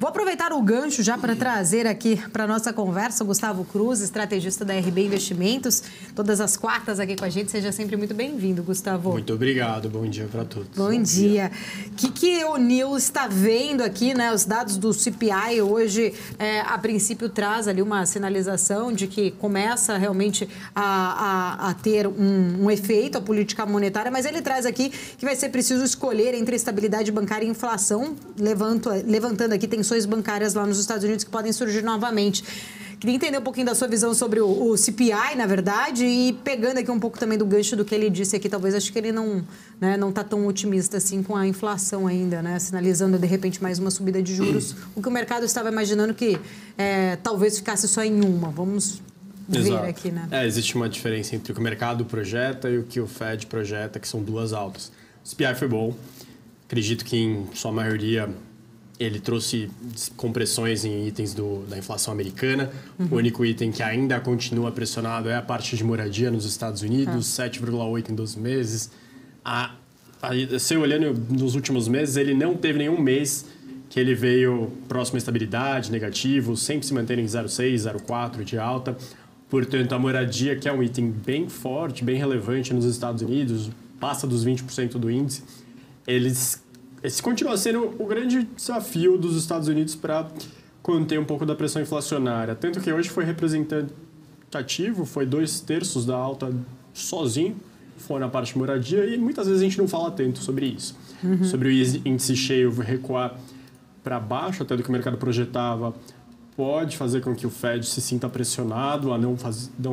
Vou aproveitar o gancho já para trazer aqui para a nossa conversa o Gustavo Cruz, estrategista da RB Investimentos, todas as quartas aqui com a gente. Seja sempre muito bem-vindo, Gustavo. Muito obrigado, bom dia para todos. Bom dia. O que o Nil está vendo aqui, né? Os dados do CPI hoje, a princípio, traz ali uma sinalização de que começa realmente a ter um efeito a política monetária, mas ele traz aqui que vai ser preciso escolher entre estabilidade bancária e inflação, levantando aqui tensões bancárias lá nos Estados Unidos que podem surgir novamente. Queria entender um pouquinho da sua visão sobre o CPI, na verdade, e pegando aqui um pouco também do gancho do que ele disse aqui, talvez acho que ele não está tão otimista assim com a inflação ainda, né? Sinalizando, de repente, mais uma subida de juros, o que o mercado estava imaginando que talvez ficasse só em uma. Vamos ver aqui, né? Existe uma diferença entre o que o mercado projeta e o que o Fed projeta, que são duas altas. O CPI foi bom, acredito que em sua maioria ele trouxe compressões em itens da inflação americana. O único item que ainda continua pressionado é a parte de moradia nos Estados Unidos, 7,8 em 12 meses. Se olhando nos últimos meses, ele não teve nenhum mês que ele veio próximo à estabilidade, negativo, sempre se mantendo em 0,6, 0,4 de alta. Portanto, a moradia, que é um item bem forte, bem relevante nos Estados Unidos, passa dos 20% do índice, esse continua sendo o grande desafio dos Estados Unidos para conter um pouco da pressão inflacionária. Tanto que hoje foi representativo, foi 2/3 da alta sozinho, foi na parte de moradia, e muitas vezes a gente não fala tanto sobre isso. Sobre o índice cheio recuar para baixo, até do que o mercado projetava, pode fazer com que o Fed se sinta pressionado a não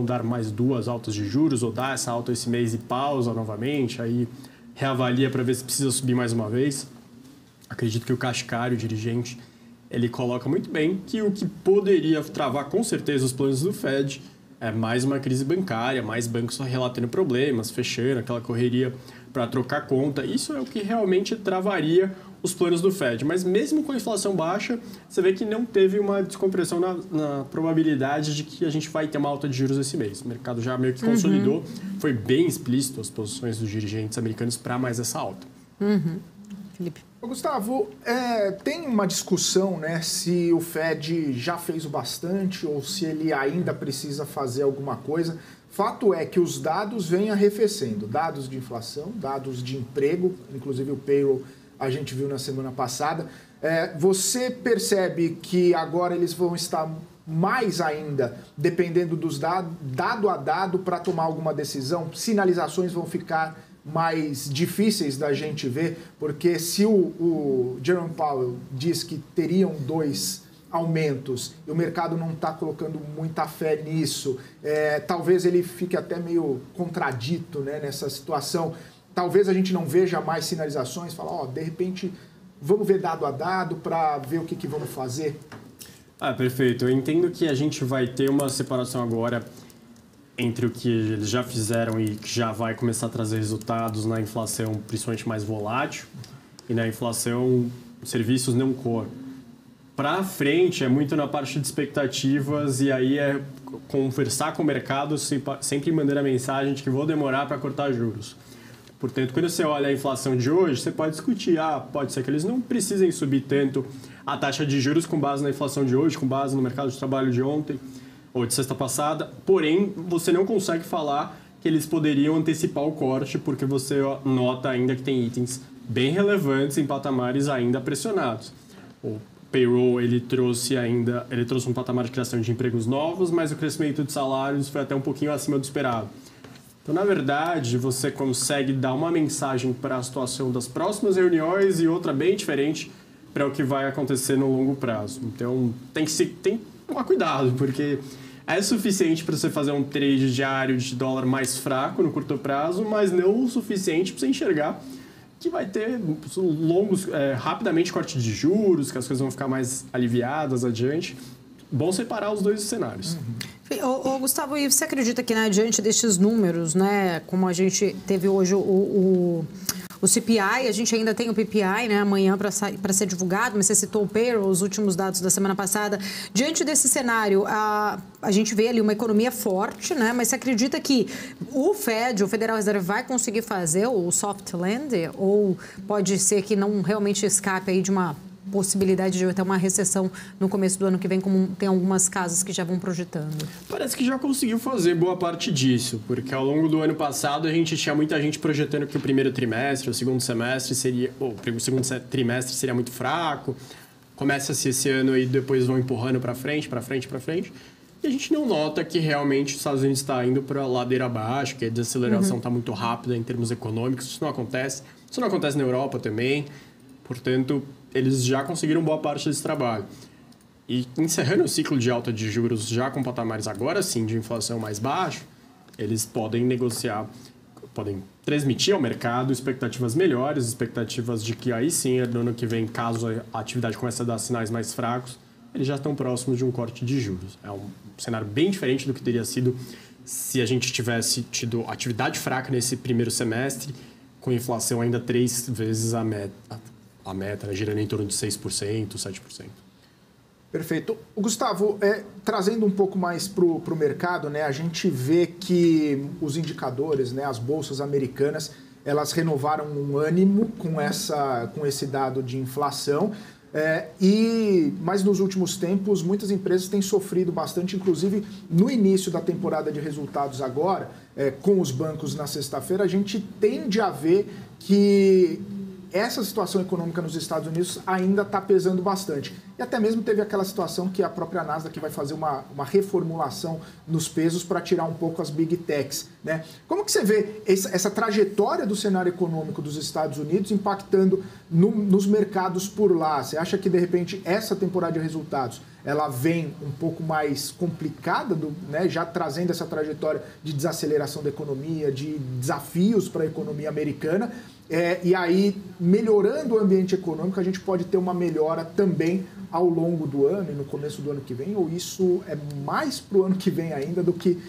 dar mais duas altas de juros, ou dar essa alta esse mês e pausa novamente, aí reavalia para ver se precisa subir mais uma vez. Acredito que o Kashkari, o dirigente, ele coloca muito bem que o que poderia travar com certeza os planos do Fed é mais uma crise bancária, mais bancos relatando problemas, fechando, aquela correria para trocar conta. Isso é o que realmente travaria os planos do Fed. Mas mesmo com a inflação baixa, você vê que não teve uma descompressão na probabilidade de que a gente vai ter uma alta de juros esse mês. O mercado já meio que consolidou, foi bem explícito as posições dos dirigentes americanos para mais essa alta. Felipe. Gustavo, tem uma discussão, né, se o Fed já fez o bastante ou se ele ainda precisa fazer alguma coisa. Fato é que os dados vêm arrefecendo, dados de inflação, dados de emprego, inclusive o payroll a gente viu na semana passada. Você percebe que agora eles vão estar mais ainda dependendo dos dados, dado a dado, para tomar alguma decisão? Sinalizações vão ficar mais difíceis da gente ver, porque se o Jerome Powell diz que teriam 2 aumentos e o mercado não está colocando muita fé nisso, talvez ele fique até meio contradito, né, nessa situação. Talvez a gente não veja mais sinalizações, falar, de repente, vamos ver dado a dado para ver o que vamos fazer. Perfeito. Eu entendo que a gente vai ter uma separação agora entre o que eles já fizeram e que já vai começar a trazer resultados na inflação, principalmente mais volátil, e na inflação serviços não core. Para frente é muito na parte de expectativas, e aí é conversar com o mercado sempre mandando a mensagem de que vou demorar para cortar juros. Portanto, quando você olha a inflação de hoje, você pode discutir, pode ser que eles não precisem subir tanto a taxa de juros com base na inflação de hoje, com base no mercado de trabalho de ontem ou de sexta passada, porém, você não consegue falar que eles poderiam antecipar o corte, porque você nota ainda que tem itens bem relevantes em patamares ainda pressionados. O payroll, ele trouxe um patamar de criação de empregos novos, mas o crescimento de salários foi até um pouquinho acima do esperado. Então, na verdade, você consegue dar uma mensagem para a situação das próximas reuniões e outra bem diferente para o que vai acontecer no longo prazo. Então, tem que tomar cuidado, porque é suficiente para você fazer um trade diário de dólar mais fraco no curto prazo, mas não o suficiente para você enxergar que vai ter rapidamente corte de juros, que as coisas vão ficar mais aliviadas adiante. Bom separar os dois cenários. Gustavo, e você acredita que, né, diante destes números, né, como a gente teve hoje o CPI, a gente ainda tem o PPI, né, amanhã para ser divulgado, mas você citou o payroll, os últimos dados da semana passada. Diante desse cenário, a gente vê ali uma economia forte, né, mas você acredita que o Fed, o Federal Reserve, vai conseguir fazer o soft landing, ou pode ser que não realmente escape aí de uma possibilidade de ter uma recessão no começo do ano que vem, como tem algumas casas que já vão projetando? Parece que já conseguiu fazer boa parte disso, porque ao longo do ano passado a gente tinha muita gente projetando que o primeiro trimestre, o segundo semestre seria, o segundo trimestre seria muito fraco. Começa-se esse ano e depois vão empurrando para frente. E a gente não nota que realmente os Estados Unidos está indo para a ladeira abaixo, que a desaceleração está muito rápida em termos econômicos. Isso não acontece. Isso não acontece na Europa também. Portanto, eles já conseguiram boa parte desse trabalho. E encerrando o ciclo de alta de juros já com patamares agora sim de inflação mais baixo, eles podem negociar, podem transmitir ao mercado expectativas melhores, expectativas de que aí sim, no ano que vem, caso a atividade comece a dar sinais mais fracos, eles já estão próximos de um corte de juros. É um cenário bem diferente do que teria sido se a gente tivesse tido atividade fraca nesse primeiro semestre, com inflação ainda 3 vezes a meta, né, girando em torno de 6%, 7%. Perfeito. Gustavo, trazendo um pouco mais para o mercado, né, a gente vê que os indicadores, né, as bolsas americanas, elas renovaram um ânimo com esse dado de inflação. Mas nos últimos tempos, muitas empresas têm sofrido bastante, inclusive no início da temporada de resultados agora, com os bancos na sexta-feira, a gente tende a ver que essa situação econômica nos Estados Unidos ainda está pesando bastante. E até mesmo teve aquela situação que a própria Nasdaq vai fazer uma reformulação nos pesos para tirar um pouco as big techs, né? Como que você vê essa trajetória do cenário econômico dos Estados Unidos impactando nos mercados por lá? Você acha que, de repente, essa temporada de resultados ela vem um pouco mais complicada, né, já trazendo essa trajetória de desaceleração da economia, de desafios para a economia americana, e aí, melhorando o ambiente econômico, a gente pode ter uma melhora também ao longo do ano e no começo do ano que vem, ou isso é mais para o ano que vem ainda do que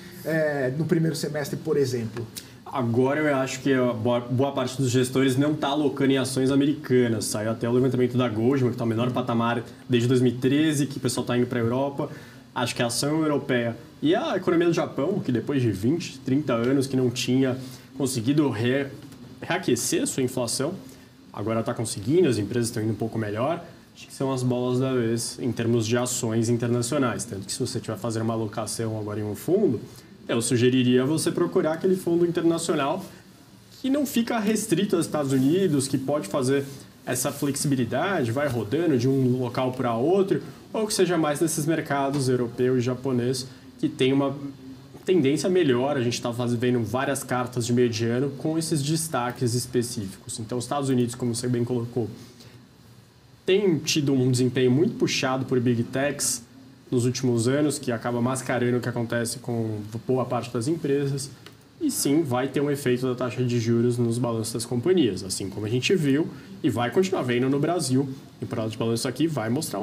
no primeiro semestre, por exemplo? Agora eu acho que boa parte dos gestores não está alocando em ações americanas. Saiu até o levantamento da Goldman, que está o menor patamar desde 2013, que o pessoal está indo para a Europa. Acho que a ação europeia e a economia do Japão, que depois de 20, 30 anos que não tinha conseguido reaquecer a sua inflação, agora está conseguindo, as empresas estão indo um pouco melhor. Acho que são as bolas da vez em termos de ações internacionais. Tanto que se você estiver fazendo uma alocação agora em um fundo, eu sugeriria você procurar aquele fundo internacional que não fica restrito aos Estados Unidos, que pode fazer essa flexibilidade, vai rodando de um local para outro, ou que seja mais nesses mercados europeu e japonês, que tem uma tendência melhor. A gente está vendo várias cartas de meio de ano com esses destaques específicos. Então, os Estados Unidos, como você bem colocou, tem tido um desempenho muito puxado por Big Techs nos últimos anos, que acaba mascarando o que acontece com boa parte das empresas. E sim, vai ter um efeito da taxa de juros nos balanços das companhias, assim como a gente viu e vai continuar vendo no Brasil. E para de balanço aqui vai mostrar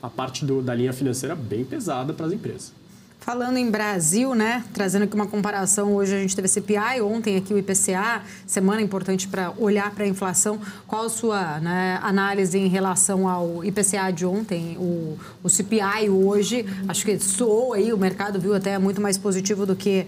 a parte da linha financeira bem pesada para as empresas. Falando em Brasil, né, trazendo aqui uma comparação, hoje a gente teve CPI, ontem aqui o IPCA, semana importante para olhar para a inflação. Qual a sua, né, análise em relação ao IPCA de ontem, o CPI hoje? Acho que soou aí, o mercado viu até muito mais positivo do que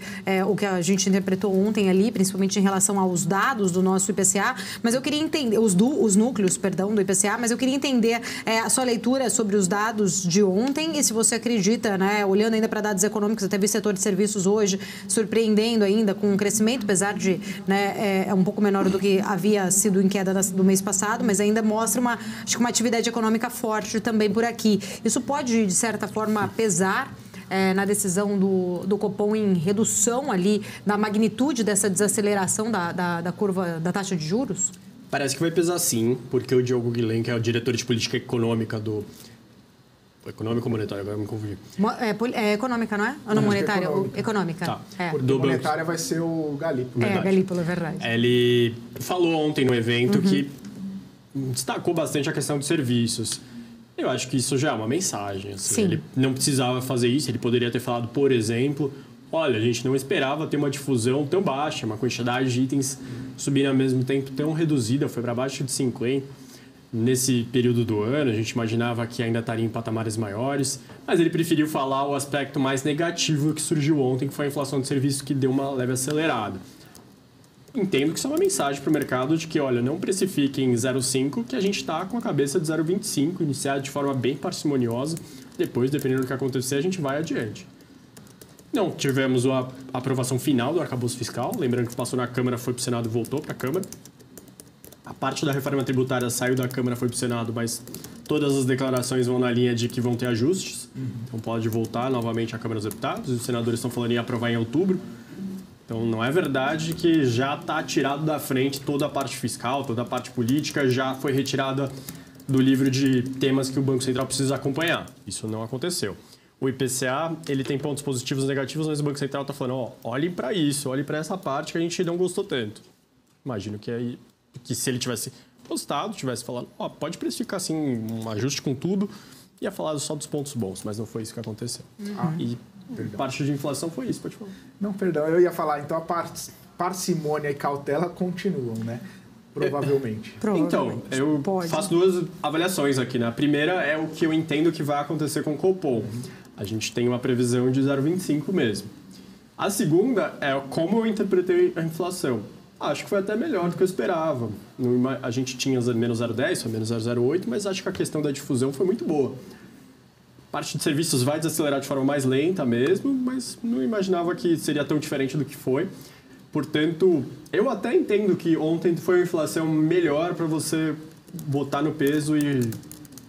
o que a gente interpretou ontem ali, principalmente em relação aos dados do nosso IPCA. Mas eu queria entender, os núcleos, perdão, do IPCA, mas eu queria entender a sua leitura sobre os dados de ontem e se você acredita, né, olhando ainda para dados econômicos, até vi o setor de serviços hoje surpreendendo ainda com um crescimento, apesar de, né, um pouco menor do que havia sido em queda do mês passado, mas ainda mostra acho que uma atividade econômica forte também por aqui. Isso pode, de certa forma, pesar na decisão do Copom em redução ali da magnitude dessa desaceleração da curva da taxa de juros? Parece que vai pesar sim, porque o Diogo Guilhem, que é o diretor de política econômica do... Econômico ou monetário? Agora eu me confundi. É econômica, não é? Ou não monetária? Econômica. Tá. Porque monetária vai ser o Galípolo. Galípolo, é verdade. Ele falou ontem no evento que destacou bastante a questão dos serviços. Eu acho que isso já é uma mensagem. Assim. Ele não precisava fazer isso, ele poderia ter falado, por exemplo, olha, a gente não esperava ter uma difusão tão baixa, uma quantidade de itens subindo ao mesmo tempo tão reduzida, foi para baixo de 50. Nesse período do ano, a gente imaginava que ainda estaria em patamares maiores, mas ele preferiu falar o aspecto mais negativo que surgiu ontem, que foi a inflação de serviços, que deu uma leve acelerada. entendo que isso é uma mensagem para o mercado de que, olha, não precifique em 0,5, que a gente está com a cabeça de 0,25, iniciar de forma bem parcimoniosa. Depois, dependendo do que acontecer, a gente vai adiante. Não tivemos a aprovação final do arcabouço fiscal. Lembrando que passou na Câmara, foi para o Senado e voltou para a Câmara. A parte da reforma tributária saiu da Câmara, foi para o Senado, mas todas as declarações vão na linha de que vão ter ajustes. Então pode voltar novamente à Câmara dos Deputados. Os senadores estão falando em aprovar em outubro. Então, não é verdade que já está tirado da frente toda a parte fiscal, toda a parte política, já foi retirada do livro de temas que o Banco Central precisa acompanhar. Isso não aconteceu. O IPCA, ele tem pontos positivos e negativos, mas o Banco Central está falando, ó, olhem para isso, olhem para essa parte que a gente não gostou tanto. Imagino que se ele tivesse postado, tivesse falado, ó, pode precificar assim um ajuste com tudo, ia falar só dos pontos bons, mas não foi isso que aconteceu. E parte de inflação foi isso, pode falar. Não, perdão, eu ia falar, então a parcimônia e cautela continuam, né? Provavelmente. Então, eu faço duas avaliações aqui, né? A primeira é o que eu entendo que vai acontecer com o Copom. A gente tem uma previsão de 0,25 mesmo. A segunda é como eu interpretei a inflação. Acho que foi até melhor do que eu esperava. A gente tinha menos 0,10, foi menos 0,08, mas acho que a questão da difusão foi muito boa. A parte de serviços vai desacelerar de forma mais lenta mesmo, mas não imaginava que seria tão diferente do que foi. Portanto, eu até entendo que ontem foi uma inflação melhor para você botar no peso e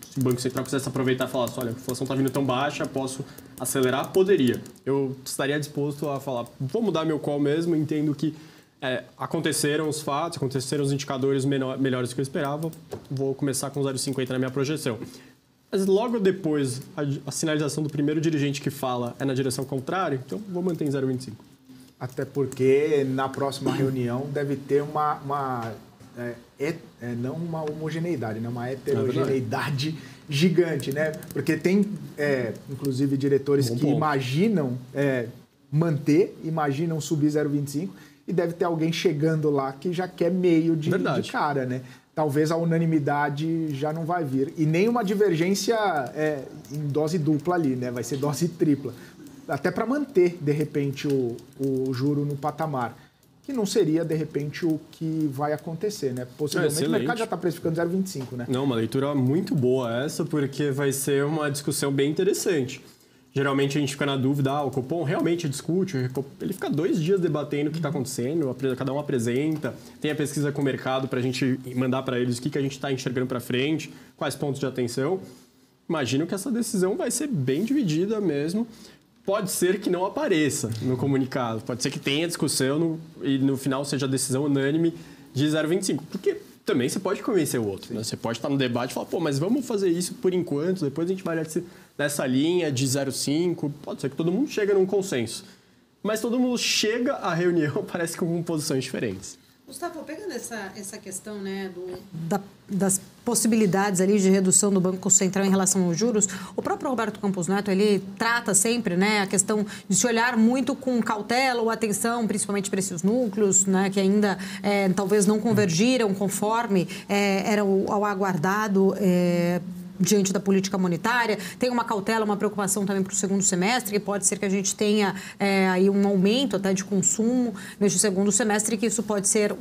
se o Banco Central quisesse aproveitar e falar, olha, a inflação está vindo tão baixa, posso acelerar? Poderia. Eu estaria disposto a falar, vou mudar meu call mesmo, entendo que aconteceram os fatos, aconteceram os indicadores melhores do que eu esperava, vou começar com 0,50 na minha projeção. Mas logo depois, a sinalização do primeiro dirigente que fala é na direção contrária, então vou manter em 0,25. Até porque na próxima reunião deve ter não uma homogeneidade, né? Uma heterogeneidade gigante, né? Porque tem, inclusive, diretores que imaginam imaginam subir 0,25 e deve ter alguém chegando lá que já quer meio de cara, né? Talvez a unanimidade já não vai vir. E nem uma divergência em dose dupla ali, né? Vai ser dose tripla. Até para manter, de repente, o juro no patamar. Que não seria, de repente, o que vai acontecer, né? Possivelmente o mercado já está precificando 0,25, né? Não, uma leitura muito boa essa, porque vai ser uma discussão bem interessante. Geralmente a gente fica na dúvida, o Copom realmente discute, ele fica 2 dias debatendo o que está acontecendo, cada um apresenta, tem a pesquisa com o mercado para a gente mandar para eles o que a gente está enxergando para frente, quais pontos de atenção. Imagino que essa decisão vai ser bem dividida mesmo. Pode ser que não apareça no comunicado, pode ser que tenha discussão e no final seja a decisão unânime de 0,25, porque também você pode convencer o outro, né? Você pode estar no debate e falar, mas vamos fazer isso por enquanto, depois a gente vai nessa linha de 0,5, pode ser que todo mundo chegue num consenso. Mas todo mundo chega à reunião, parece com posições diferentes. Gustavo, pegando essa questão, né, das possibilidades ali de redução do Banco Central em relação aos juros, o próprio Roberto Campos Neto, ele trata sempre, né, a questão de se olhar muito com cautela ou atenção, principalmente para esses núcleos, né, que ainda talvez não convergiram conforme era o aguardado diante da política monetária. Tem uma cautela, uma preocupação também para o segundo semestre, que pode ser que a gente tenha aí um aumento até de consumo neste segundo semestre, que isso pode ser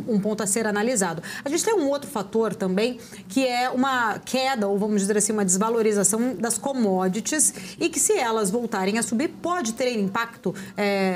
um ponto a ser analisado. A gente tem um outro fator também, que é uma queda, ou vamos dizer assim, uma desvalorização das commodities, e que se elas voltarem a subir, pode ter impacto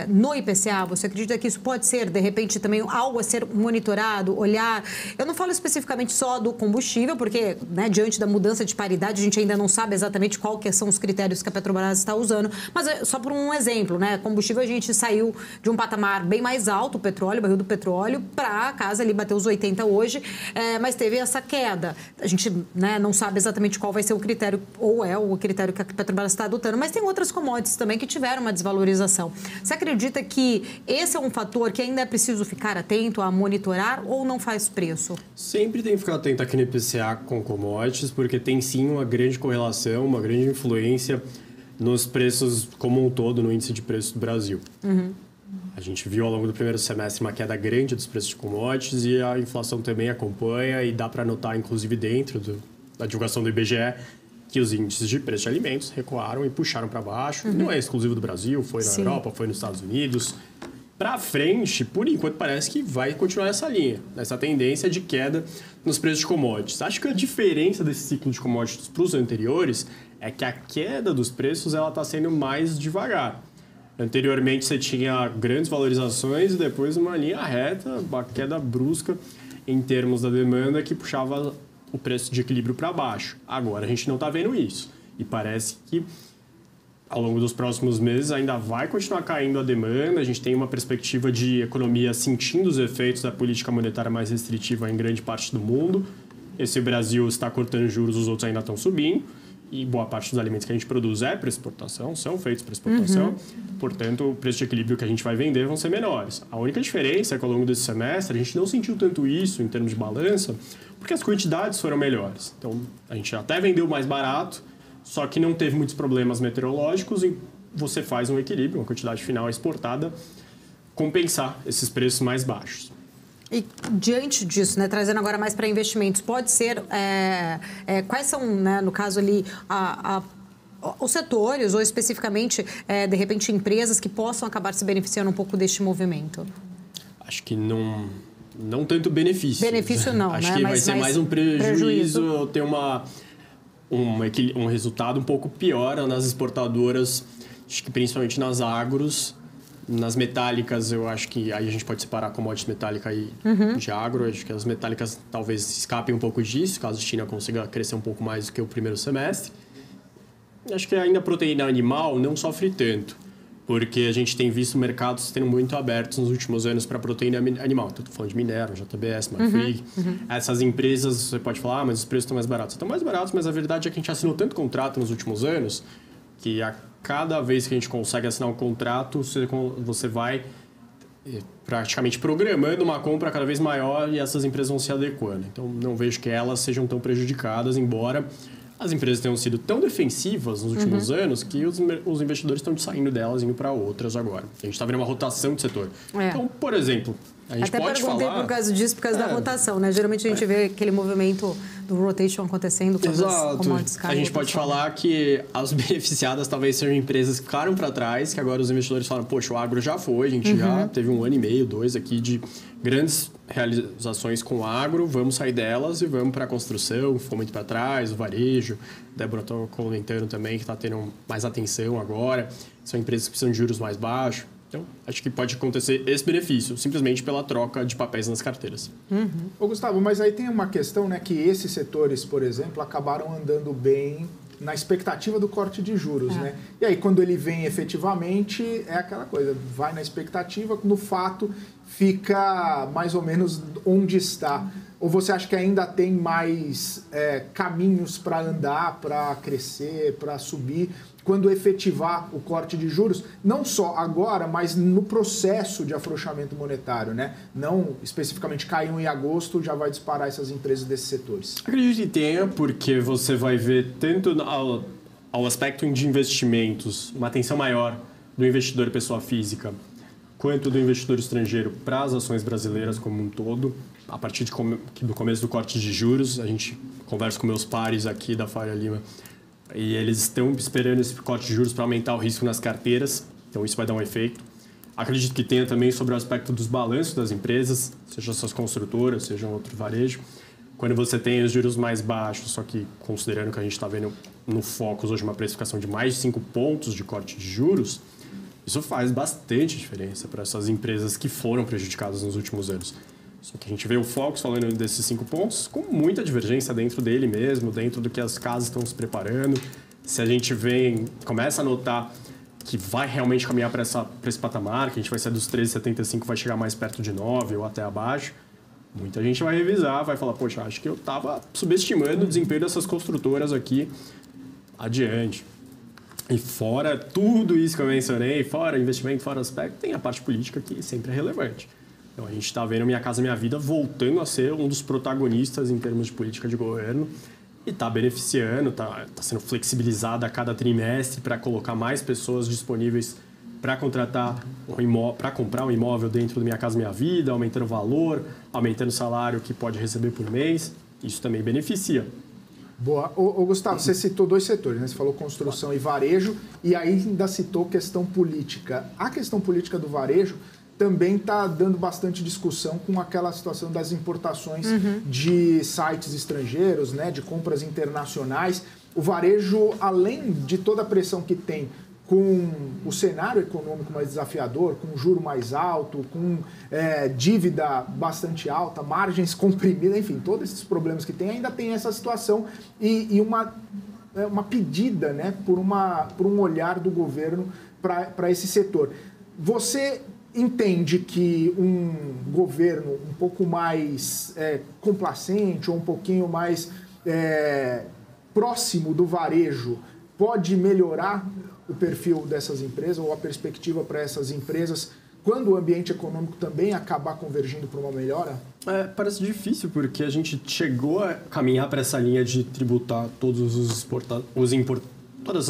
no IPCA. Você acredita que isso pode ser, de repente, também algo a ser monitorado, olhar? Eu não falo especificamente só do combustível, porque, né, diante da mudança de paridade, a gente ainda não sabe exatamente qual que são os critérios que a Petrobras está usando, mas só por um exemplo, né? Combustível, a gente saiu de um patamar bem mais alto, o petróleo, o barril do petróleo, para casa ali bater os 80 hoje, mas teve essa queda. A gente, né, não sabe exatamente qual vai ser o critério, ou é o critério que a Petrobras está adotando, mas tem outras commodities também que tiveram uma desvalorização. Você acredita que esse é um fator que ainda é preciso ficar atento a monitorar ou não faz preço? Sempre tem que ficar atento aqui no IPCA com commodities, porque tem sim uma grande correlação, uma grande influência nos preços como um todo, no índice de preços do Brasil. A gente viu ao longo do primeiro semestre uma queda grande dos preços de commodities e a inflação também acompanha, e dá para notar, inclusive dentro da divulgação do IBGE, que os índices de preço de alimentos recuaram e puxaram para baixo. Não é exclusivo do Brasil, foi na Europa, foi nos Estados Unidos. Para frente, por enquanto, parece que vai continuar essa linha, essa tendência de queda nos preços de commodities. Acho que a diferença desse ciclo de commodities para os anteriores é que a queda dos preços está sendo mais devagar. Anteriormente, você tinha grandes valorizações e depois uma linha reta, uma queda brusca em termos da demanda que puxava o preço de equilíbrio para baixo. Agora, a gente não está vendo isso. E parece que ao longo dos próximos meses ainda vai continuar caindo a demanda. A gente tem uma perspectiva de economia sentindo os efeitos da política monetária mais restritiva em grande parte do mundo. Esse Brasil está cortando juros, os outros ainda estão subindo. E boa parte dos alimentos que a gente produz é para exportação, são feitos para exportação. Portanto, o preço de equilíbrio que a gente vai vender vão ser menores. A única diferença é que ao longo desse semestre a gente não sentiu tanto isso em termos de balança, porque as quantidades foram melhores. Então, a gente até vendeu mais barato, só que não teve muitos problemas meteorológicos e você faz um equilíbrio, uma quantidade final exportada, compensar esses preços mais baixos. E diante disso, né, trazendo agora mais para investimentos, pode ser, quais são, né, no caso ali, os setores ou especificamente, de repente, empresas que possam acabar se beneficiando um pouco deste movimento? Acho que não tanto benefício. Benefício não, Acho né? que vai ser mais um prejuízo, ter um resultado um pouco pior nas exportadoras, acho que principalmente nas agros. Nas metálicas, eu acho que aí a gente pode separar commodities metálica e de agro. Acho que as metálicas talvez escapem um pouco disso, caso a China consiga crescer um pouco mais do que o primeiro semestre. Acho que ainda a proteína animal não sofre tanto, porque a gente tem visto mercados sendo muito abertos nos últimos anos para proteína animal. Estou falando de Minerva, JBS, Marfrig. Essas empresas, você pode falar, mas os preços estão mais baratos. Estão mais baratos, mas a verdade é que a gente assinou tanto contrato nos últimos anos que cada vez que a gente consegue assinar um contrato, você vai praticamente programando uma compra cada vez maior e essas empresas vão se adequando. Então, não vejo que elas sejam tão prejudicadas, embora as empresas tenham sido tão defensivas nos últimos anos que os investidores estão saindo delas e indo para outras agora. A gente está vendo uma rotação de setor. Então, por exemplo, a gente pode falar... Até perguntei por causa disso, por causa da rotação, né? Geralmente a gente vê aquele movimento do rotation acontecendo quando as commodities caem. A gente pode falar que as beneficiadas talvez sejam empresas que ficaram para trás, que agora os investidores falam, poxa, o agro já foi, a gente já teve 1 ano e meio, 2 aqui de grandes realizações com o agro, vamos sair delas e vamos para a construção, ficou muito para trás, o varejo, Débora está comentando também que está tendo mais atenção agora, são empresas que precisam de juros mais baixos. Então, acho que pode acontecer esse benefício, simplesmente pela troca de papéis nas carteiras. Ô, Gustavo, mas aí tem uma questão, né, que esses setores, por exemplo, acabaram andando bem na expectativa do corte de juros, né? E aí, quando ele vem efetivamente, é aquela coisa, vai na expectativa, no fato fica mais ou menos onde está. Ou você acha que ainda tem mais caminhos para andar, para crescer, para subir, quando efetivar o corte de juros, não só agora, mas no processo de afrouxamento monetário, né? Não especificamente caiu em agosto, já vai disparar essas empresas desses setores? Acredito que tenha, porque você vai ver tanto ao aspecto de investimentos, uma atenção maior do investidor pessoa física, quanto do investidor estrangeiro para as ações brasileiras como um todo. A partir do começo do corte de juros, a gente conversa com meus pares aqui da Faria Lima e eles estão esperando esse corte de juros para aumentar o risco nas carteiras, então isso vai dar um efeito. Acredito que tenha também sobre o aspecto dos balanços das empresas, seja essas construtoras, seja outro varejo. Quando você tem os juros mais baixos, só que considerando que a gente está vendo no Focus hoje uma precificação de mais de 5 pontos de corte de juros, isso faz bastante diferença para essas empresas que foram prejudicadas nos últimos anos. Só que a gente vê o Focus falando desses 5 pontos com muita divergência dentro dele mesmo, dentro do que as casas estão se preparando. Se a gente começa a notar que vai realmente caminhar para esse patamar, que a gente vai sair dos 13,75, vai chegar mais perto de 9 ou até abaixo, muita gente vai revisar, vai falar, poxa, acho que eu estava subestimando o desempenho dessas construtoras aqui adiante. E fora tudo isso que eu mencionei, fora investimento, fora aspecto, tem a parte política que sempre é relevante. Então, a gente está vendo Minha Casa Minha Vida voltando a ser um dos protagonistas em termos de política de governo e está beneficiando, está sendo flexibilizada a cada trimestre para colocar mais pessoas disponíveis para contratar para comprar um imóvel dentro do Minha Casa Minha Vida, aumentando o valor, aumentando o salário que pode receber por mês. Isso também beneficia. Boa. Ô, Gustavo, você citou 2 setores, né? Você falou construção e varejo, e aí ainda citou questão política. A questão política do varejo também está dando bastante discussão com aquela situação das importações de sites estrangeiros, né, de compras internacionais. O varejo, além de toda a pressão que tem com o cenário econômico mais desafiador, com juro mais alto, com dívida bastante alta, margens comprimidas, enfim, todos esses problemas que tem, ainda tem essa situação e uma pedida, né, por um olhar do governo para esse setor. Você entende que um governo um pouco mais complacente ou um pouquinho mais próximo do varejo pode melhorar o perfil dessas empresas ou a perspectiva para essas empresas quando o ambiente econômico também acabar convergindo para uma melhora? Parece difícil, porque a gente chegou a caminhar para essa linha de tributar todas essas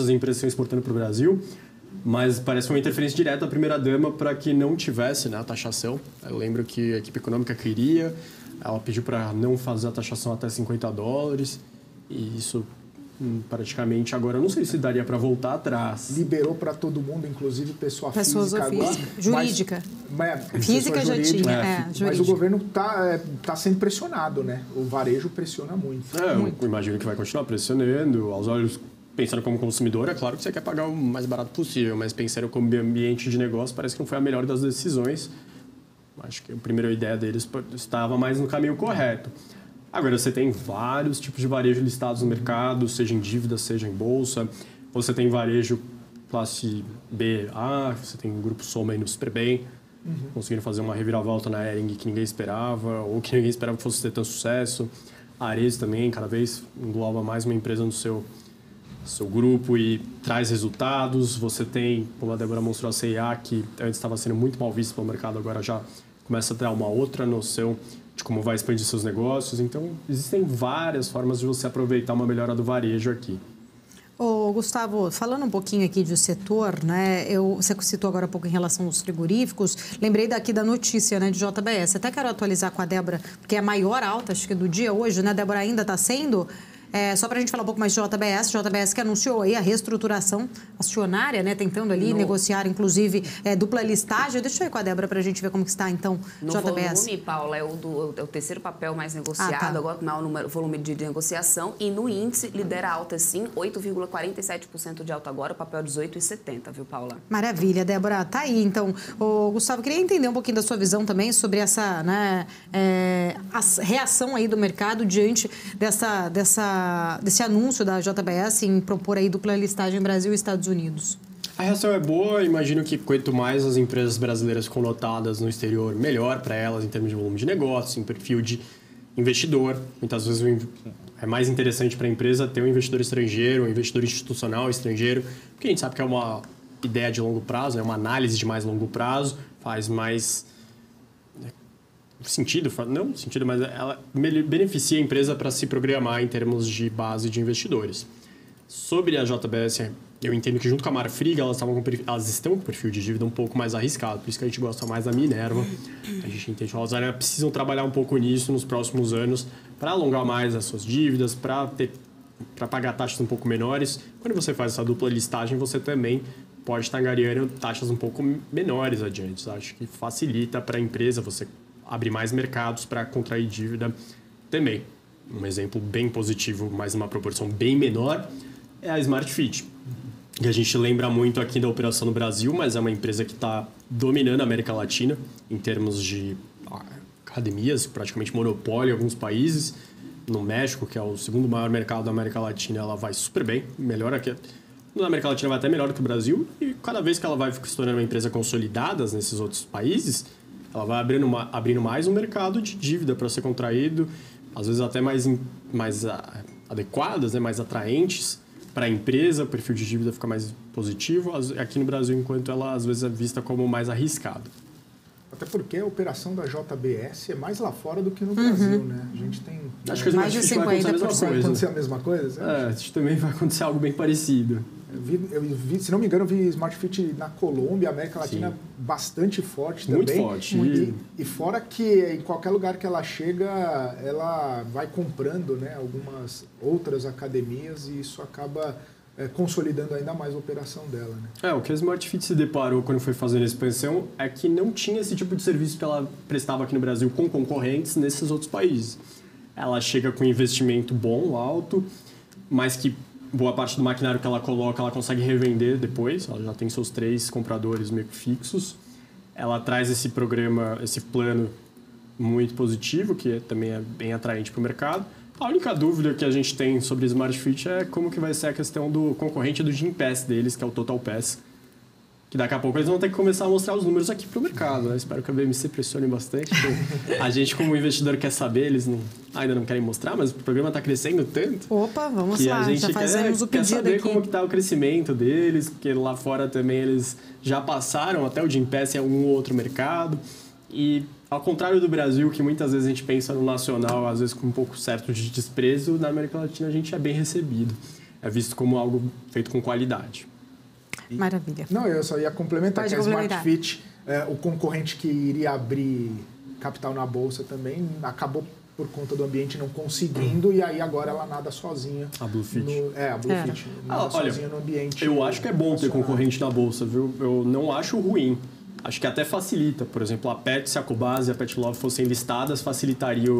empresas que estão exportando para o Brasil, mas parece uma interferência direta da primeira-dama para que não tivesse, né, a taxação. Eu lembro que a equipe econômica queria, ela pediu para não fazer a taxação até $50, e isso praticamente agora, eu não sei se daria para voltar atrás. Liberou para todo mundo, inclusive pessoa física. Jurídica. Física já tinha. Mas o governo tá sendo pressionado, né? O varejo pressiona muito. Eu imagino que vai continuar pressionando, aos olhos. Pensando como consumidor, é claro que você quer pagar o mais barato possível, mas pensando como ambiente de negócio, parece que não foi a melhor das decisões. Acho que a primeira ideia deles estava mais no caminho correto. Agora, você tem vários tipos de varejo listados no mercado, seja em dívida, seja em bolsa. Você tem varejo classe B, A, você tem o Grupo Soma indo super bem, conseguindo fazer uma reviravolta na Hering que ninguém esperava, ou que ninguém esperava que fosse ter tanto sucesso. A Ares também, cada vez engloba mais uma empresa no seu grupo e traz resultados. Você tem, como a Débora mostrou, a C&A, que antes estava sendo muito mal vista pelo mercado, agora já começa a ter uma outra noção de como vai expandir seus negócios. Então, existem várias formas de você aproveitar uma melhora do varejo aqui. Ô, Gustavo, falando um pouquinho aqui do setor, né? Você citou agora há pouco em relação aos frigoríficos, lembrei daqui da notícia, né, de JBS. Até quero atualizar com a Débora, porque é a maior alta, acho que do dia hoje, né, Débora, ainda está sendo... só para a gente falar um pouco mais de JBS que anunciou aí a reestruturação acionária, né, tentando ali negociar, inclusive, dupla listagem. Deixa eu ir com a Débora para a gente ver como que está, então, no JBS. Volume, Paula, é o terceiro papel mais negociado, agora com maior volume de negociação, e no índice lidera a alta, sim, 8,47% de alta agora, o papel 18,70, viu, Paula? Maravilha, Débora. Tá aí, então. Gustavo, queria entender um pouquinho da sua visão também sobre essa, né, a reação aí do mercado diante desse anúncio da JBS em propor aí dupla listagem Brasil e Estados Unidos. A reação é boa. Imagino que quanto mais as empresas brasileiras conotadas no exterior, melhor para elas em termos de volume de negócio, em perfil de investidor. Muitas vezes é mais interessante para a empresa ter um investidor estrangeiro, um investidor institucional estrangeiro, porque a gente sabe que é uma ideia de longo prazo, é uma análise de mais longo prazo, faz mais sentido, não sentido, mas ela beneficia a empresa para se programar em termos de base de investidores. Sobre a JBS, eu entendo que junto com a Marfrig, elas estão com perfil de dívida um pouco mais arriscado, por isso que a gente gosta mais da Minerva. A gente entende que elas precisam trabalhar um pouco nisso nos próximos anos para alongar mais as suas dívidas, para pagar taxas um pouco menores. Quando você faz essa dupla listagem, você também pode estar angariando taxas um pouco menores adiante. Acho que facilita para a empresa você abrir mais mercados para contrair dívida também. Um exemplo bem positivo, mas numa proporção bem menor, é a Smart Fit, que a gente lembra muito aqui da operação no Brasil, mas é uma empresa que está dominando a América Latina em termos de academias, praticamente monopólio em alguns países. No México, que é o segundo maior mercado da América Latina, ela vai super bem, melhor aqui. Na América Latina vai até melhor do que o Brasil, e cada vez que ela vai se tornando uma empresa consolidada nesses outros países, ela vai abrindo mais um mercado de dívida para ser contraído, às vezes até mais adequadas, né, mais atraentes para a empresa, o perfil de dívida fica mais positivo. Aqui no Brasil, enquanto ela às vezes é vista como mais arriscada. Até porque a operação da JBS é mais lá fora do que no Brasil, né? A gente tem... Acho que mais de 50%. Vai acontecer a mesma coisa? Acho que também vai acontecer algo bem parecido. Eu vi, se não me engano, eu vi Smart Fit na Colômbia, América Latina, sim, bastante forte muito também. Muito forte. E fora que em qualquer lugar que ela chega, ela vai comprando, né, algumas outras academias e isso acaba consolidando ainda mais a operação dela. Né? O que a Smart Fit se deparou quando foi fazendo a expansão é que não tinha esse tipo de serviço que ela prestava aqui no Brasil com concorrentes nesses outros países. Ela chega com investimento bom, alto, mas que boa parte do maquinário que ela coloca, ela consegue revender depois. Ela já tem seus 3 compradores meio que fixos. Ela traz esse programa, esse plano muito positivo, que também é bem atraente para o mercado. A única dúvida que a gente tem sobre Smart Fit é como que vai ser a questão do concorrente do Gympass deles, que é o Total Pass. Que daqui a pouco eles vão ter que começar a mostrar os números aqui para o mercado. Né? Espero que a BMC pressione bastante. A gente, como investidor, quer saber, eles ainda não querem mostrar, mas o programa está crescendo tanto. Opa, vamos que lá, a gente já fazemos o pedido quer saber aqui. como está o crescimento deles, porque lá fora também eles já passaram até o Gympass em algum outro mercado. E ao contrário do Brasil, que muitas vezes a gente pensa no nacional, às vezes com um pouco certo de desprezo, na América Latina a gente é bem recebido. É visto como algo feito com qualidade. Maravilha. Não, eu só ia complementar Pode que a complementar. Smart Fit, o concorrente que iria abrir capital na Bolsa também, acabou por conta do ambiente não conseguindo, e aí agora ela nada sozinha. A Bluefit. A Bluefit. Nada sozinha no ambiente. Eu acho que é bom ter nacional. concorrente na Bolsa, viu? Eu não acho ruim. Acho que até facilita. Por exemplo, a Pet, se a Cobase e a Pet Love fossem listadas, facilitaria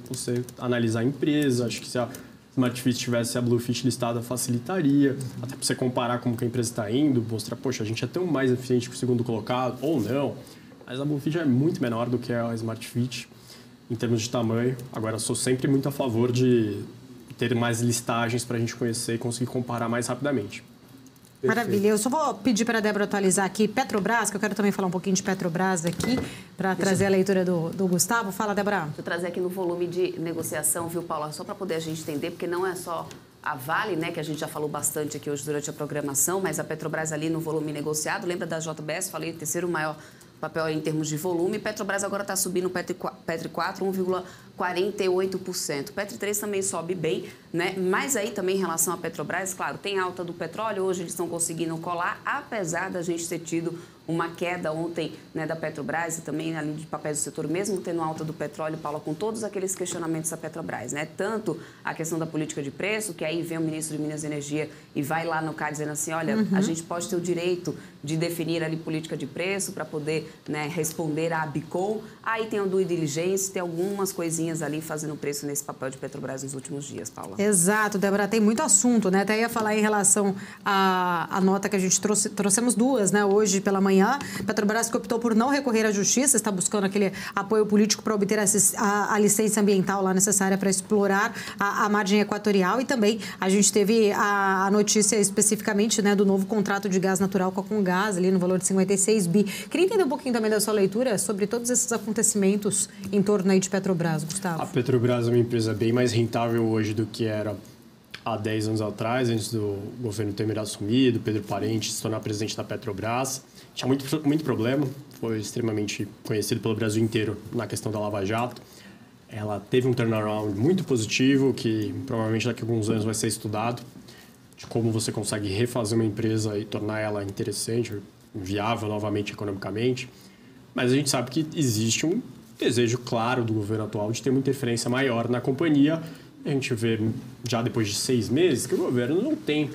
você analisar a empresa. Acho que se a Smart Fit tivesse a Bluefit listada, facilitaria. Até para você comparar como que a empresa está indo, mostrar, poxa, a gente é tão mais eficiente que o segundo colocado, ou não. Mas a Bluefit é muito menor do que a Smart Fit em termos de tamanho. Agora, sou sempre muito a favor de ter mais listagens para a gente conhecer e conseguir comparar mais rapidamente. Maravilha. Eu só vou pedir para a Débora atualizar aqui Petrobras, que eu quero também falar um pouquinho de Petrobras aqui, para trazer a leitura do Gustavo. Fala, Débora. Deixa eu trazer aqui no volume de negociação, viu, Paula? Só para poder a gente entender, porque não é só a Vale, né, que a gente já falou bastante aqui hoje durante a programação, mas a Petrobras ali no volume negociado, lembra da JBS? Falei, terceiro maior papel em termos de volume. Petrobras agora está subindo, Petri 4, 1,48%. Petri 3 também sobe bem, né? Mas aí também em relação à Petrobras, claro, tem alta do petróleo, hoje eles estão conseguindo colar, apesar da gente ter tido uma queda ontem, né, da Petrobras e também ali de papéis do setor, mesmo tendo alta do petróleo, Paula, com todos aqueles questionamentos da Petrobras, né? Tanto a questão da política de preço, que aí vem o ministro de Minas e Energia e vai lá no CAD dizendo assim, olha, a gente pode ter o direito de definir ali política de preço para poder, né, responder à ABICOM. Aí tem o due diligence, tem algumas coisinhas ali fazendo preço nesse papel de Petrobras nos últimos dias, Paula. Exato, Débora, tem muito assunto, né? Até ia falar em relação à nota que a gente trouxemos duas, né, hoje pela manhã. Petrobras que optou por não recorrer à justiça, está buscando aquele apoio político para obter a licença ambiental lá necessária para explorar a margem equatorial, e também a gente teve a notícia especificamente, né, do novo contrato de gás natural com a Comgás, ali no valor de 56 bi. Queria entender um pouquinho também da sua leitura sobre todos esses acontecimentos em torno aí de Petrobras, Gustavo. A Petrobras é uma empresa bem mais rentável hoje do que era há 10 anos atrás, antes do governo Temer assumir, do Pedro Parente se tornar presidente da Petrobras. Tinha muito problema, foi extremamente conhecido pelo Brasil inteiro na questão da Lava Jato. Ela teve um turnaround muito positivo, que provavelmente daqui a alguns anos vai ser estudado, de como você consegue refazer uma empresa e tornar ela interessante, viável novamente economicamente. Mas a gente sabe que existe um desejo claro do governo atual de ter uma interferência maior na companhia. A gente vê, já depois de 6 meses, que o governo não tem,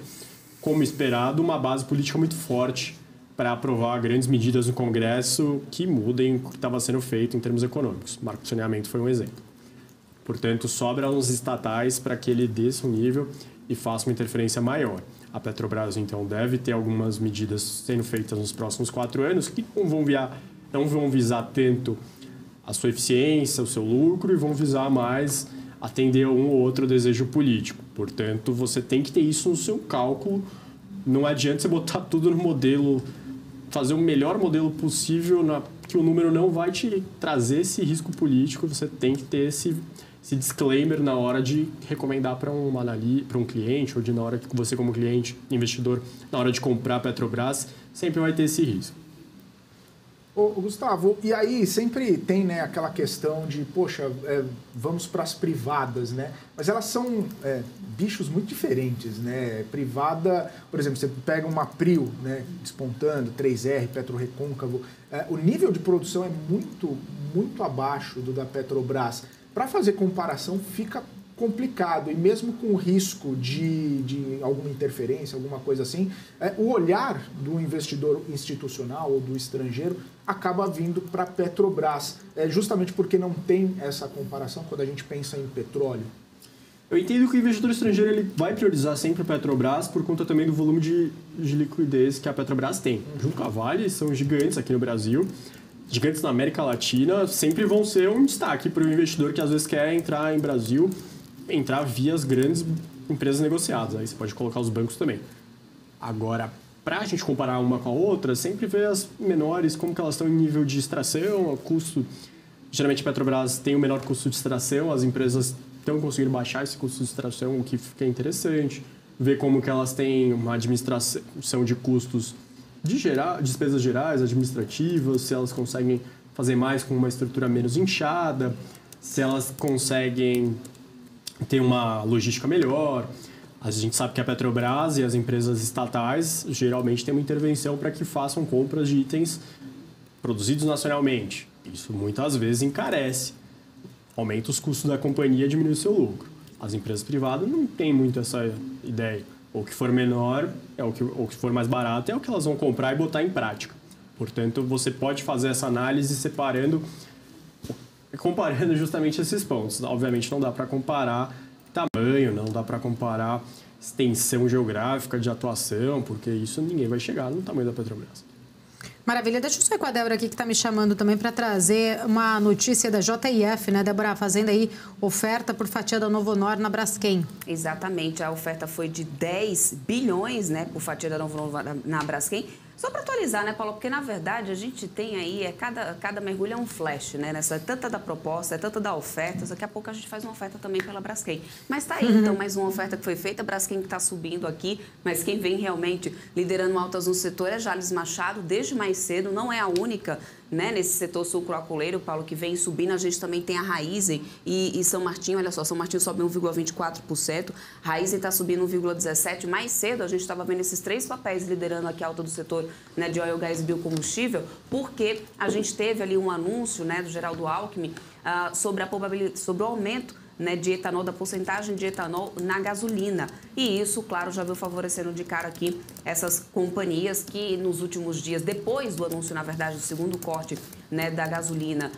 como esperado, uma base política muito forte para aprovar grandes medidas no Congresso que mudem o que estava sendo feito em termos econômicos. O marco de saneamento foi um exemplo. Portanto, sobra uns estatais para que ele desça um nível e faça uma interferência maior. A Petrobras, então, deve ter algumas medidas sendo feitas nos próximos 4 anos que não vão visar tanto a sua eficiência, o seu lucro, e vão visar mais atender a um ou outro desejo político. Portanto, você tem que ter isso no seu cálculo. Não adianta você botar tudo no modelo, fazer o melhor modelo possível, que o número não vai te trazer esse risco político. Você tem que ter esse disclaimer na hora de recomendar para um cliente, ou na hora que você, como cliente, investidor, na hora de comprar a Petrobras, sempre vai ter esse risco. Ô, Gustavo, e aí sempre tem, né, aquela questão de, poxa, vamos para as privadas, né? Mas elas são bichos muito diferentes, né? Privada, por exemplo, você pega uma Prio, né, despontando, 3R, PetroRecôncavo, o nível de produção é muito, muito abaixo do da Petrobras. Para fazer comparação, fica complicado, e mesmo com o risco de alguma interferência, alguma coisa assim, o olhar do investidor institucional ou do estrangeiro acaba vindo para a Petrobras, justamente porque não tem essa comparação quando a gente pensa em petróleo. Eu entendo que o investidor estrangeiro ele vai priorizar sempre a Petrobras por conta também do volume de liquidez que a Petrobras tem. Junto com a Vale, são gigantes aqui no Brasil, gigantes na América Latina, sempre vão ser um destaque para o investidor que às vezes quer entrar em Brasil, entrar via as grandes empresas negociadas. Aí você pode colocar os bancos também. Agora, para a gente comparar uma com a outra, sempre ver as menores, como que elas estão em nível de extração, o custo. Geralmente a Petrobras tem o menor custo de extração, as empresas estão conseguindo baixar esse custo de extração, o que fica interessante. Ver como que elas têm uma administração de custos de despesas gerais, administrativas, se elas conseguem fazer mais com uma estrutura menos inchada, se elas conseguem ter uma logística melhor. A gente sabe que a Petrobras e as empresas estatais geralmente têm uma intervenção para que façam compras de itens produzidos nacionalmente. Isso muitas vezes encarece, aumenta os custos da companhia e diminui o seu lucro. As empresas privadas não têm muito essa ideia. O que for menor, o que for mais barato é o que elas vão comprar e botar em prática. Portanto, você pode fazer essa análise comparando justamente esses pontos. Obviamente não dá para comparar tamanho, não dá para comparar extensão geográfica de atuação, porque isso ninguém vai chegar no tamanho da Petrobras. Maravilha. Deixa eu sair com a Débora aqui, que está me chamando também para trazer uma notícia da JIF, né, Débora? Fazendo aí oferta por fatia da Novo Honor na Braskem. Exatamente. A oferta foi de 10 bilhões, né, por fatia da Novo Honor na Braskem. Só para atualizar, né, Paulo? Porque, na verdade, a gente tem aí, cada mergulho é um flash, né? É tanta da proposta, é tanta da oferta. Daqui a pouco a gente faz uma oferta também pela Braskem. Mas tá aí, então, mais uma oferta que foi feita. A Braskem que está subindo aqui, mas quem vem realmente liderando altas no setor é Jalles Machado, desde mais cedo. Não é a única, né, nesse setor sucroalcooleiro, Paulo, que vem subindo. A gente também tem a Raízen e São Martinho. Olha só, São Martinho sobe 1,24%. Raízen está subindo 1,17%. Mais cedo, a gente estava vendo esses três papéis liderando aqui a alta do setor, né, de óleo, gás e biocombustível, porque a gente teve ali um anúncio, né, do Geraldo Alckmin sobre o aumento, né, de etanol, da porcentagem de etanol na gasolina. E isso, claro, já veio favorecendo de cara aqui essas companhias que nos últimos dias, depois do anúncio, na verdade, do segundo corte, né, da gasolina,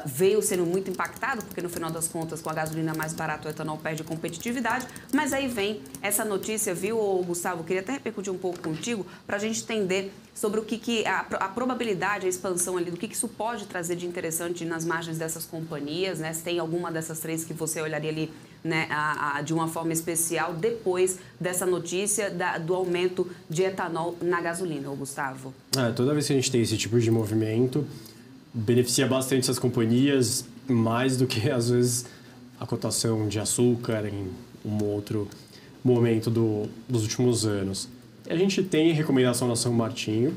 veio sendo muito impactado, porque no final das contas, com a gasolina mais barata, o etanol perde competitividade. Mas aí vem essa notícia, viu, Gustavo? Queria até repercutir um pouco contigo para a gente entender sobre o que a probabilidade, a expansão ali, do que isso pode trazer de interessante nas margens dessas companhias, né? Se tem alguma dessas três que você olharia ali, né, de uma forma especial depois dessa notícia do aumento de etanol na gasolina, Gustavo? Toda vez que a gente tem esse tipo de movimento, beneficia bastante essas companhias, mais do que, às vezes, a cotação de açúcar em um outro momento dos últimos anos. A gente tem recomendação da São Martinho,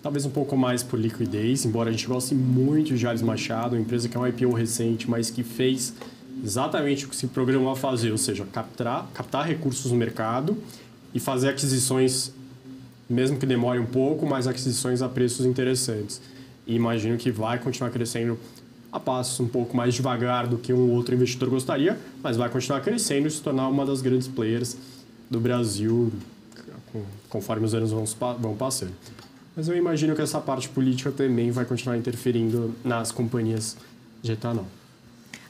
talvez um pouco mais por liquidez, embora a gente goste muito de Jalles Machado, uma empresa que é um IPO recente, mas que fez exatamente o que se programou a fazer, ou seja, captar recursos no mercado e fazer aquisições, mesmo que demore um pouco, mas aquisições a preços interessantes. E imagino que vai continuar crescendo a passos um pouco mais devagar do que um outro investidor gostaria, mas vai continuar crescendo e se tornar uma das grandes players do Brasil conforme os anos vão passando. Mas eu imagino que essa parte política também vai continuar interferindo nas companhias de etanol.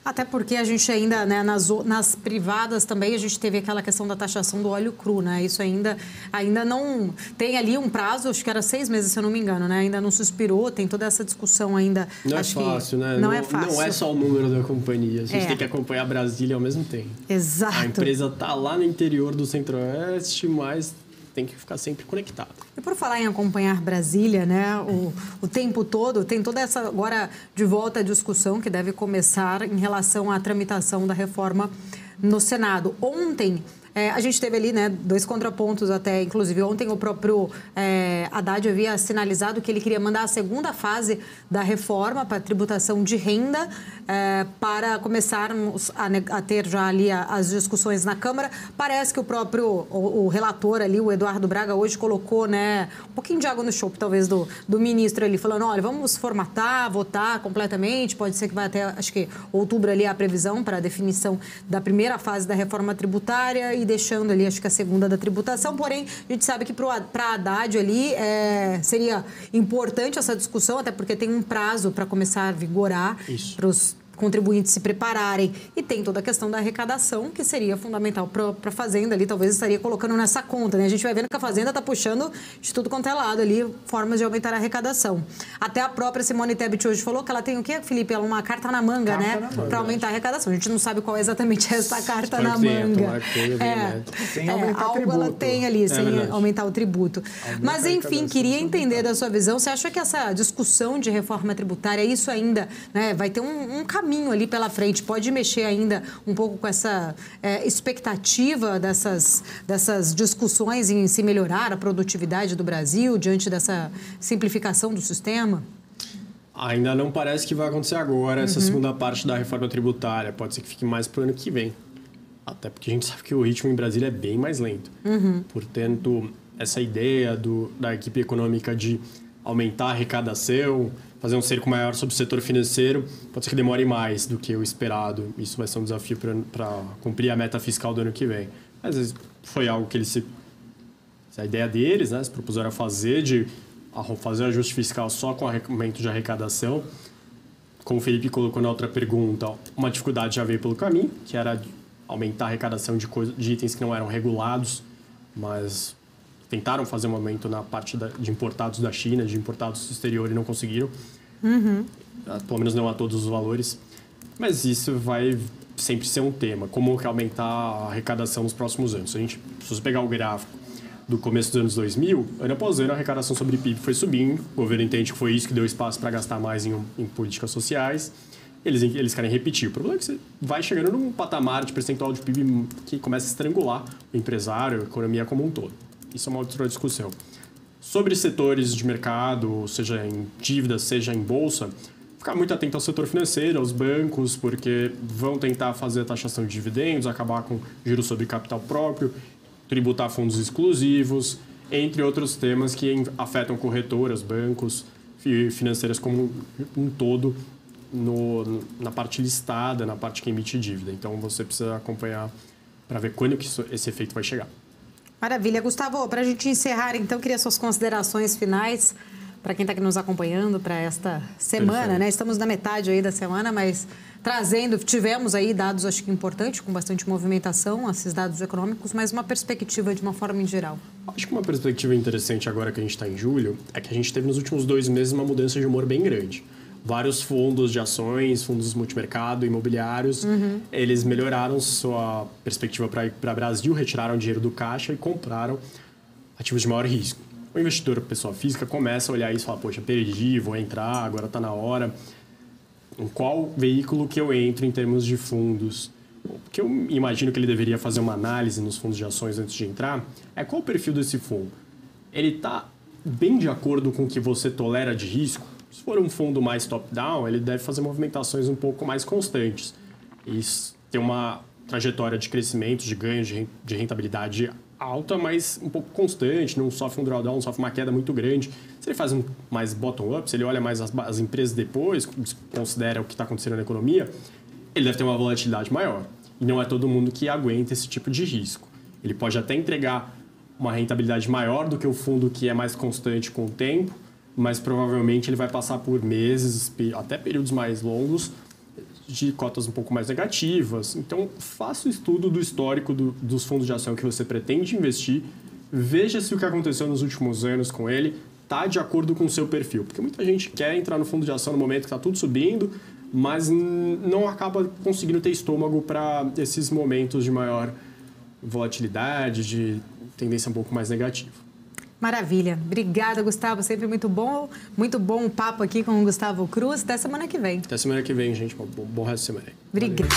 Até porque a gente ainda, né, nas privadas também, a gente teve aquela questão da taxação do óleo cru, né? Isso ainda não... Tem ali um prazo, acho que era 6 meses, se eu não me engano, né? Ainda não suspirou, tem toda essa discussão ainda. Não acho é fácil, né? Não é fácil. Não é só o número da companhia, a gente tem que acompanhar Brasília ao mesmo tempo. Exato. A empresa está lá no interior do Centro-Oeste, mas tem que ficar sempre conectado. E por falar em acompanhar Brasília, né, o tempo todo, tem toda essa agora de volta a discussão que deve começar em relação à tramitação da reforma no Senado. Ontem, A gente teve ali, né, 2 contrapontos até, inclusive ontem o próprio Haddad havia sinalizado que ele queria mandar a segunda fase da reforma para a tributação de renda para começarmos a ter já ali as discussões na Câmara. Parece que o próprio o relator ali, o Eduardo Braga, hoje colocou, né, um pouquinho de água no chope, talvez, do ministro ali, falando, olha, vamos formatar, votar completamente, pode ser que vai até, acho que outubro ali a previsão para a definição da primeira fase da reforma tributária e deixando ali, acho que a segunda da tributação, porém, a gente sabe que para Haddad ali seria importante essa discussão, até porque tem um prazo para começar a vigorar para os contribuintes se prepararem. E tem toda a questão da arrecadação, que seria fundamental para a Fazenda ali, talvez estaria colocando nessa conta, né? A gente vai vendo que a Fazenda está puxando de tudo quanto é lado ali, formas de aumentar a arrecadação. Até a própria Simone Tebet hoje falou que ela tem o quê, Felipe? Ela uma carta na manga, né? Para aumentar a arrecadação. A gente não sabe qual é exatamente essa carta na manga. Sem aumentar algo tributo. Ela tem ali, sem aumentar o tributo. Mas, enfim, queria entender da sua visão, você acha que essa discussão de reforma tributária, isso ainda, né, vai ter um caminho ali pela frente, pode mexer ainda um pouco com essa expectativa dessas discussões em se melhorar a produtividade do Brasil diante dessa simplificação do sistema? Ainda não parece que vai acontecer agora essa segunda parte da reforma tributária. Pode ser que fique mais para o ano que vem. Até porque a gente sabe que o ritmo em Brasília é bem mais lento. Portanto, essa ideia da equipe econômica de aumentar a arrecadação, fazer um cerco maior sobre o setor financeiro, pode ser que demore mais do que o esperado. Isso vai ser um desafio para cumprir a meta fiscal do ano que vem. Às vezes foi algo que a ideia deles, né, se propuseram a fazer, de fazer ajuste fiscal só com aumento de arrecadação. Como o Felipe colocou na outra pergunta, uma dificuldade já veio pelo caminho, que era aumentar a arrecadação de itens que não eram regulados, mas tentaram fazer um aumento na parte de importados da China, de importados do exterior e não conseguiram. Pelo menos não a todos os valores. Mas isso vai sempre ser um tema. Como aumentar a arrecadação nos próximos anos? Se você pegar o gráfico do começo dos anos 2000, ano após ano a arrecadação sobre PIB foi subindo. O governo entende que foi isso que deu espaço para gastar mais em políticas sociais. Eles querem repetir. O problema é que você vai chegando num patamar de percentual de PIB que começa a estrangular o empresário, a economia como um todo. Isso é uma outra discussão. Sobre setores de mercado, seja em dívida, seja em bolsa, ficar muito atento ao setor financeiro, aos bancos, porque vão tentar fazer a taxação de dividendos, acabar com juros sobre capital próprio, tributar fundos exclusivos, entre outros temas que afetam corretoras, bancos, financeiras como um todo, na parte listada, na parte que emite dívida. Então, você precisa acompanhar para ver quando que esse efeito vai chegar. Maravilha. Gustavo, para a gente encerrar, então, queria suas considerações finais para quem está aqui nos acompanhando para esta semana, Perfeito. né? Estamos na metade aí da semana, mas tivemos aí dados, acho que importantes, com bastante movimentação, esses dados econômicos, mas uma perspectiva de uma forma em geral. Acho que uma perspectiva interessante agora que a gente está em julho é que a gente teve nos últimos 2 meses uma mudança de humor bem grande. Vários fundos de ações, fundos multimercado, imobiliários, eles melhoraram sua perspectiva para Brasil, retiraram dinheiro do caixa e compraram ativos de maior risco. O investidor, pessoa física, começa a olhar isso e fala, poxa, perdi, vou entrar, agora está na hora. Em qual veículo que eu entro em termos de fundos? O que eu imagino que ele deveria fazer uma análise nos fundos de ações antes de entrar é qual o perfil desse fundo. Ele está bem de acordo com o que você tolera de risco? Se for um fundo mais top-down, ele deve fazer movimentações um pouco mais constantes. E ter uma trajetória de crescimento, de ganho, de rentabilidade alta, mas um pouco constante, não sofre um drawdown, não sofre uma queda muito grande. Se ele faz mais bottom-up, se ele olha mais as empresas depois, considera o que está acontecendo na economia, ele deve ter uma volatilidade maior. E não é todo mundo que aguenta esse tipo de risco. Ele pode até entregar uma rentabilidade maior do que o fundo que é mais constante com o tempo, mas provavelmente ele vai passar por meses, até períodos mais longos, de cotas um pouco mais negativas. Então, faça o estudo do histórico dos fundos de ação que você pretende investir, veja se o que aconteceu nos últimos anos com ele está de acordo com o seu perfil. Porque muita gente quer entrar no fundo de ação no momento que está tudo subindo, mas não acaba conseguindo ter estômago para esses momentos de maior volatilidade, de tendência um pouco mais negativa. Maravilha. Obrigada, Gustavo. Sempre muito bom o papo aqui com o Gustavo Cruz. Até semana que vem. Até semana que vem, gente. Bom resto de semana. Obrigada.